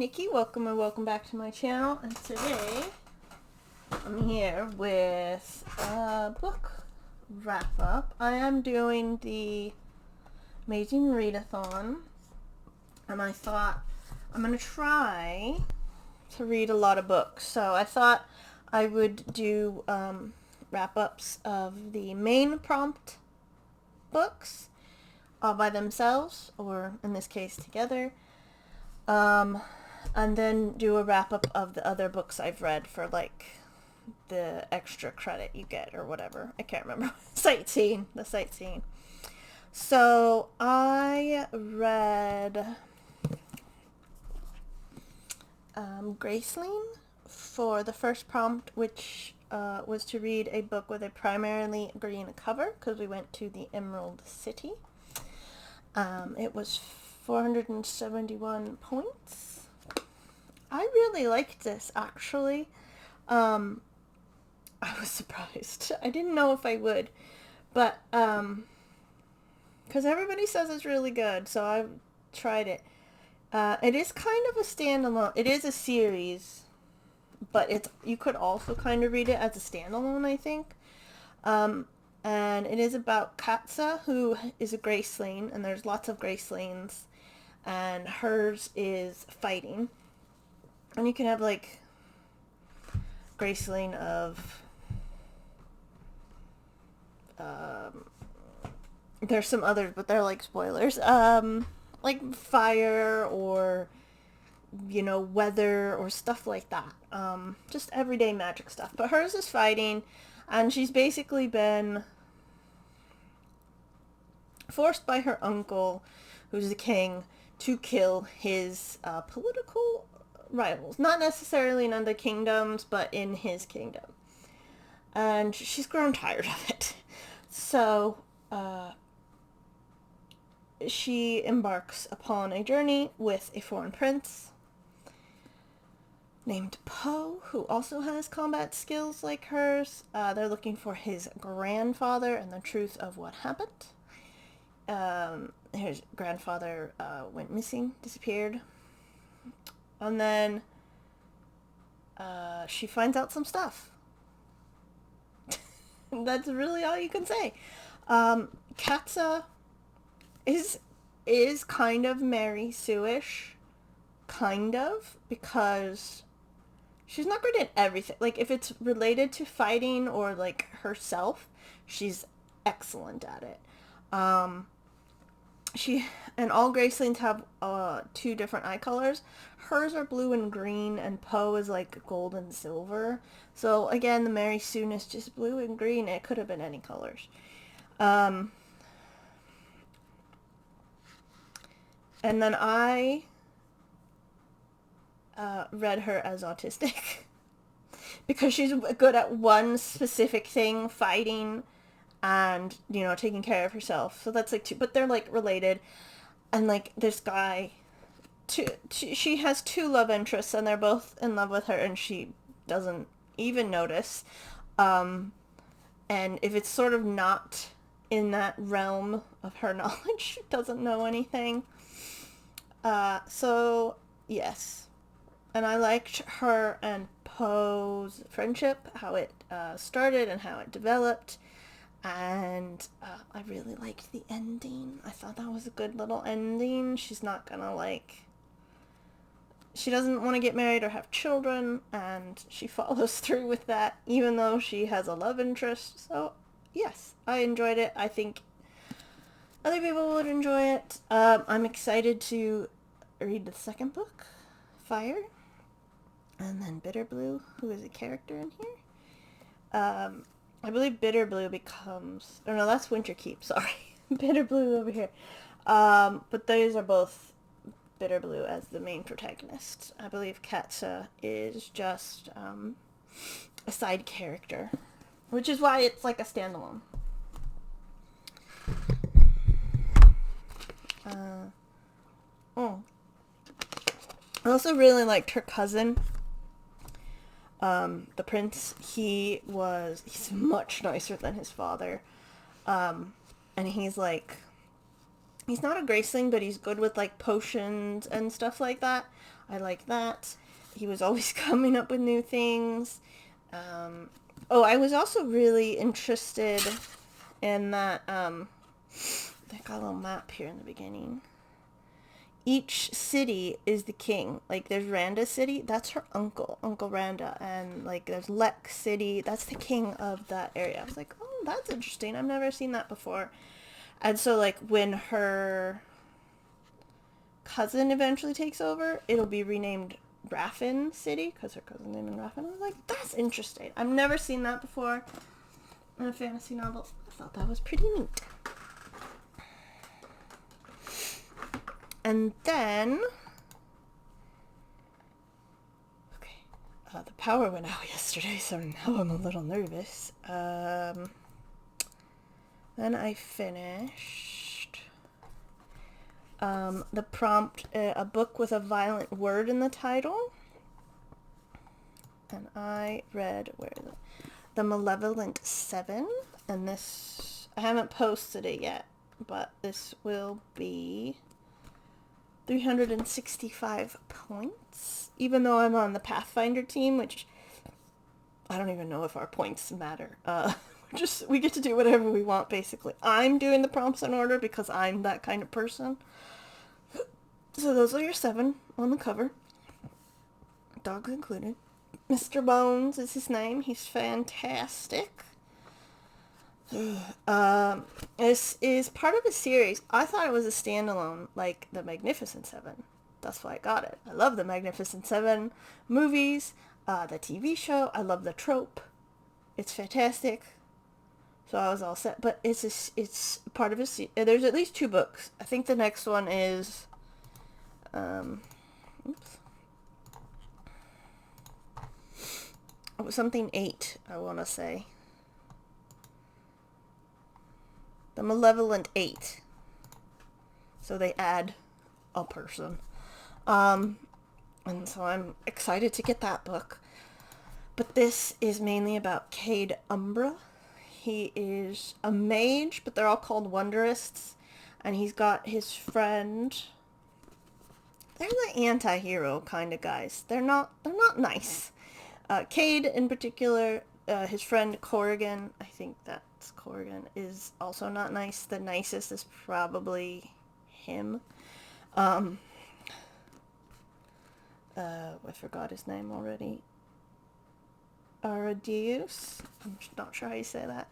Nikki, welcome or welcome back to my channel, and today I'm here with a book wrap-up. I am doing the Amazing Readathon, and I thought I'm going to try to read a lot of books, so I thought I would do wrap-ups of the main prompt books all by themselves, or in this case together. And then do a wrap-up of the other books I've read for, like, the extra credit you get or whatever. I can't remember. Sightseeing. The sightseeing. So, I read Graceling for the first prompt, which was to read a book with a primarily green cover, because we went to the Emerald City. It was 471 points. I really liked this, actually. I was surprised. I didn't know if I would, but because everybody says it's really good, so I tried it. It is kind of a standalone. It is a series, but you could also kind of read it as a standalone, I think. And it is about Katza, who is a Graceling, and there's lots of Gracelings, and hers is fighting. And you can have, like, Graceling of, there's some others, but they're, like, spoilers, like fire or, you know, weather or stuff like that, just everyday magic stuff. But hers is fighting, and she's basically been forced by her uncle, who's the king, to kill his political rivals. Not necessarily in other kingdoms, but in his kingdom. And she's grown tired of it. So, she embarks upon a journey with a foreign prince named Poe, who also has combat skills like hers. They're looking for his grandfather and the truth of what happened. His grandfather went missing, disappeared. And then she finds out some stuff. That's really all you can say. Katza is kind of Mary Sue-ish. Kind of. Because she's not great at everything. Like, if it's related to fighting or, like, herself, she's excellent at it. And all Gracelings have two different eye colors. Hers are blue and green, and Poe is like gold and silver. So again, the Mary Sue is just blue and green. It could have been any colors. And then I read her as autistic because she's good at one specific thing, fighting and, you know, taking care of herself. So that's like two, but they're like related. And like this guy, she has two love interests, and they're both in love with her, and she doesn't even notice. And if it's sort of not in that realm of her knowledge, she doesn't know anything. So yes. And I liked her and Poe's friendship, how it started and how it developed. And I really liked the ending. I thought that was a good little ending. She's not gonna, like, she doesn't want to get married or have children, and she follows through with that, even though she has a love interest. So, yes, I enjoyed it. I think other people would enjoy it. I'm excited to read the second book, Fire, and then Bitter Blue, who is a character in here. I believe Bitter Blue becomes... Oh, no, that's Winterkeep, sorry. Bitter Blue over here. But those are both Bitter Blue as the main protagonist. I believe Katza is just a side character, which is why it's like a standalone. I also really liked her cousin. The prince, he's much nicer than his father. And he's like, he's not a Graceling, but he's good with, like, potions and stuff like that. I like that. He was always coming up with new things. I was also really interested in that, they got a little map here in the beginning. Each city is the king. Like, there's Randa City, that's her uncle, Uncle Randa. And, like, there's Lex City, that's the king of that area. I was like, oh, that's interesting. I've never seen that before. And so, like, when her cousin eventually takes over, it'll be renamed Raffin City, because her cousin's named Raffin. I was like, that's interesting. I've never seen that before in a fantasy novel. I thought that was pretty neat. And then, the power went out yesterday, so now I'm a little nervous. Then I finished the prompt, a book with a violent word in the title. And I read, The Malevolent Seven. And this, I haven't posted it yet, but this will be 365 points, even though I'm on the Pathfinder team, which I don't even know if our points matter. We get to do whatever we want, basically. I'm doing the prompts in order because I'm that kind of person. So those are your 7 on the cover. Dogs included. Mr. Bones is his name. He's fantastic. This is part of a series. I thought it was a standalone, like the Magnificent Seven. That's why I got it. I love the Magnificent Seven movies, the TV show. I love the trope. It's fantastic. So I was all set. But it's part of a series. There's at least 2 books. I think the next one is, something 8, I want to say. The Malevolent 8. So they add a person. And so I'm excited to get that book. But this is mainly about Cade Umbra. He is a mage, but they're all called Wonderists. And he's got his friend. They're the anti-hero kind of guys. They're not nice. Cade in particular, his friend Corrigan, I think that's Corrigan, is also not nice. The nicest is probably him. I forgot his name already. Aradius? I'm not sure how you say that.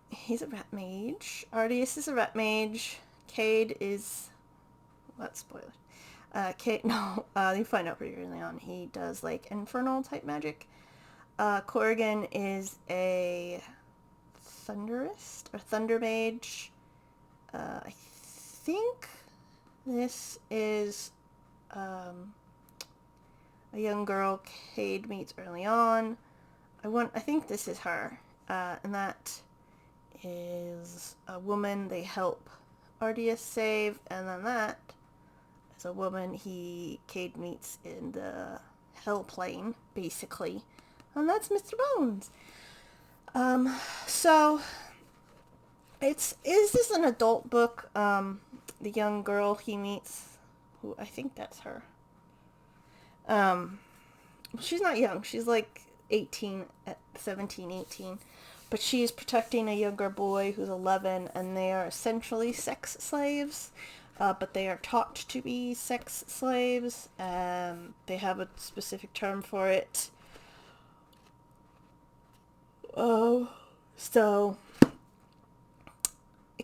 He's a rat mage. Aradius is a rat mage. Cade is... What spoiler? Cade, no, you find out pretty early on. He does, like, infernal type magic. Corrigan is a thunderist, or thunder mage. I think this is, a young girl Cade meets early on. I think this is her. And that is a woman they help Ardius save, and then that is a woman Cade meets in the hell plane, basically. And that's Mr. Bones. So is this an adult book? The young girl he meets, who I think that's her. She's not young. She's like 17, 18. But she's protecting a younger boy who's 11, and they are essentially sex slaves. But they are taught to be sex slaves. They have a specific term for it. So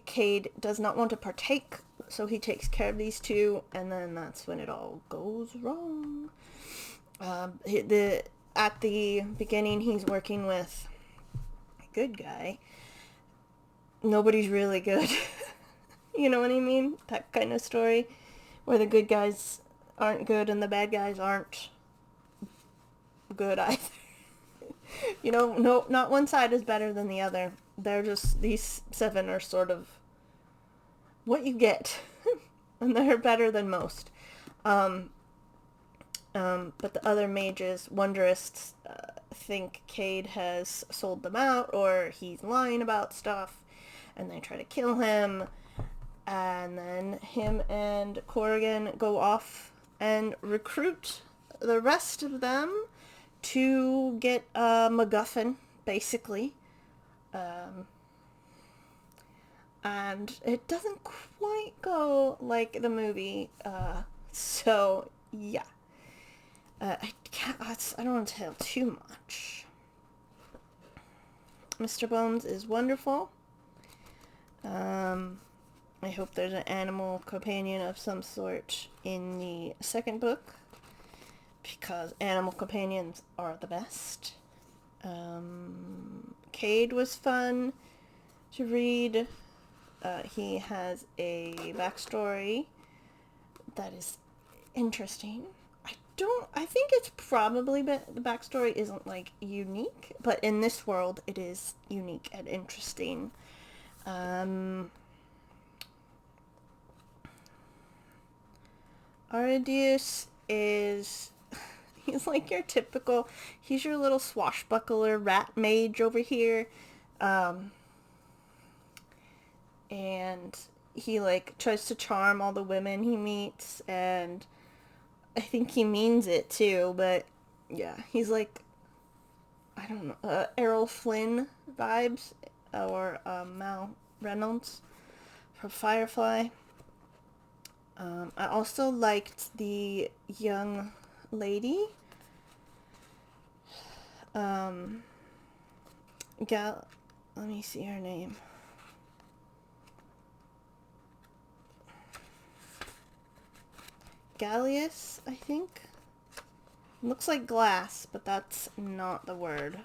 Cade does not want to partake, so he takes care of these 2, and then that's when it all goes wrong. At the beginning, he's working with a good guy. Nobody's really good. You know what I mean? That kind of story, where the good guys aren't good and the bad guys aren't good either. You know, no, not one side is better than the other. They're just, these 7 are sort of what you get. And they're better than most. But the other mages, Wonderists, think Cade has sold them out, or he's lying about stuff, and they try to kill him. And then him and Corrigan go off and recruit the rest of them to get a MacGuffin, basically. And it doesn't quite go like the movie, so yeah. I don't want to tell too much. Mr. Bones is wonderful. I hope there's an animal companion of some sort in the second book, because animal companions are the best. Cade was fun to read. He has a backstory that is interesting. I think it's probably, the backstory isn't, like, unique, but in this world it is unique and interesting. Arrhenius is, he's like your typical, he's your little swashbuckler rat mage over here. And he, like, tries to charm all the women he meets, and I think he means it too, but yeah, he's like, I don't know, Errol Flynn vibes, or Mal Reynolds from Firefly. I also liked the young lady, let me see her name. Gallius, I think. Looks like glass, but that's not the word.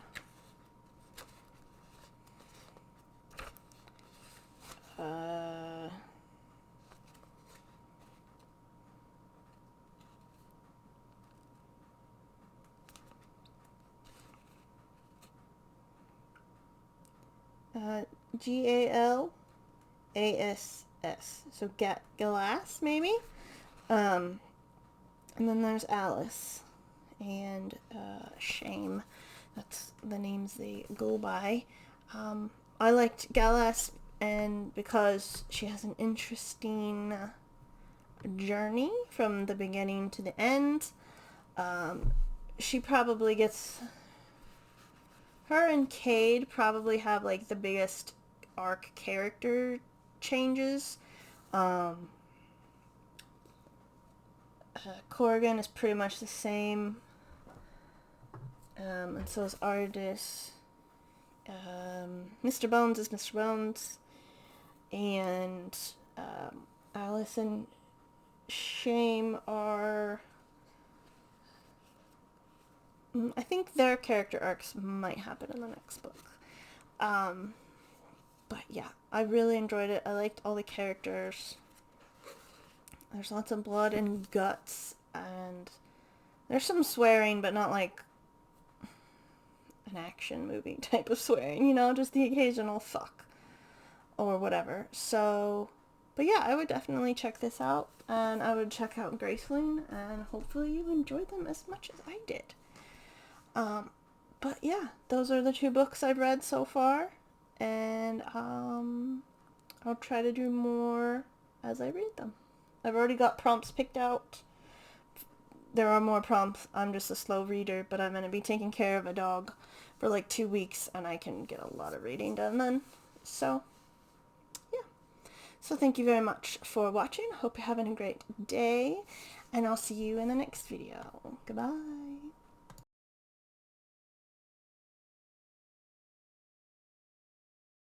Gallass. So Glass, maybe? And then there's Alice and Shame. That's the names they go by. I liked Gallas, and because she has an interesting journey from the beginning to the end. She probably gets... Her and Cade probably have, like, the biggest arc character changes. Corrigan is pretty much the same. And so is Ardis. Mr. Bones is Mr. Bones. And Alice and Shame are... I think their character arcs might happen in the next book. But yeah, I really enjoyed it. I liked all the characters. There's lots of blood and guts, and there's some swearing, but not like an action movie type of swearing, you know, just the occasional fuck or whatever. So, but yeah, I would definitely check this out, and I would check out Graceling, and hopefully you enjoyed them as much as I did. But yeah, those are the 2 books I've read so far, and I'll try to do more as I read them. I've already got prompts picked out. There are more prompts. I'm just a slow reader, but I'm going to be taking care of a dog for like 2 weeks, and I can get a lot of reading done then. So, yeah. So thank you very much for watching. Hope you're having a great day, and I'll see you in the next video. Goodbye.